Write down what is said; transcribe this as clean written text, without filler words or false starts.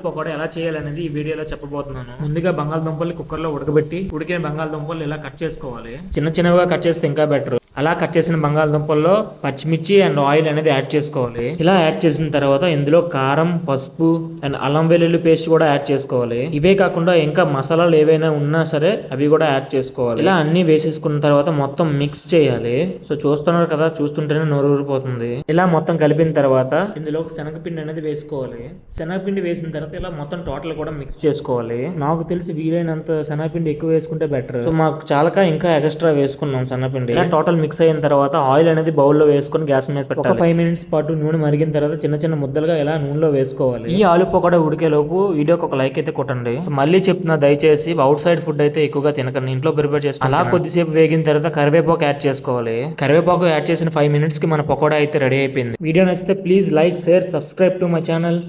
పకోడా ఎలా చేయాలనేది ఈ వీడియోలో చెప్పబోతున్నాను. ముందుగా బంగాళదుంపల్ని కుక్కర్లో ఉడకబెట్టి ఉడికిన బంగాళదుంపలు ఇలా కట్ చేసుకోవాలి. చిన్న చిన్నగా కట్ చేస్తే ఇంకా బెటర్. అలా కట్ చేసిన బంగాళదుంపల్లో పచ్చిమిర్చి అండ్ ఆయిల్ అనేది యాడ్ చేసుకోవాలి. ఇలా యాడ్ చేసిన తర్వాత ఇందులో కారం, పసుపు అండ్ అల్లం వెల్లుల్లి పేస్ట్ కూడా యాడ్ చేసుకోవాలి. ఇవే కాకుండా ఇంకా మసాలాలు ఏవైనా ఉన్నా సరే అవి కూడా యాడ్ చేసుకోవాలి. ఇలా అన్ని వేసేసుకున్న తర్వాత మొత్తం మిక్స్ చేయాలి. సో చూస్తున్నారు కదా, చూస్తుంటేనే నోరు ఊరిపోతుంది. ఇలా మొత్తం కలిపిన తర్వాత ఇందులో శనగపిండి అనేది వేసుకోవాలి. శనగపిండి వేసిన తర్వాత ఇలా మొత్తం టోటల్ కూడా మిక్స్ చేసుకోవాలి. నాకు తెలిసి వీలైనంత శనగపిండి ఎక్కువ వేసుకుంటే బెటర్. సో మాకు చాలక ఇంకా ఎక్స్ట్రా వేసుకున్నాం శనగపిండి. ఇలా టోటల్ మిక్స్ అయిన తర్వాత ఆయిల్ అనేది బౌల్ లో వేసుకొని గ్యాస్ మీద పెట్టాలి. ఒక 5 మినిట్స్ పాటు నూనె మరిగిన తర్వాత చిన్న చిన్న ముద్దలుగా ఇలా నూనెలో వేసుకోవాలి. ఈ ఆలు పకోడా ఉడికే లోపు వీడియోకి ఒక లైక్ అయితే కొట్టండి. మళ్ళీ చెప్తున్నా, దయచేసి అవుట్ సైడ్ ఫుడ్ అయితే ఎక్కువగా తినకండి, ఇంట్లో ప్రిపేర్ చేసుకోండి. అలా కొద్దిసేపు వేగిన తర్వాత కరివేపాకు యాడ్ చేసుకోవాలి. కరివేపాకు యాడ్ చేసిన 5 మినిట్స్ కి మన పకోడా అయితే రెడీ అయిపోయింది. వీడియో నచ్చితే please like, share, subscribe to my channel.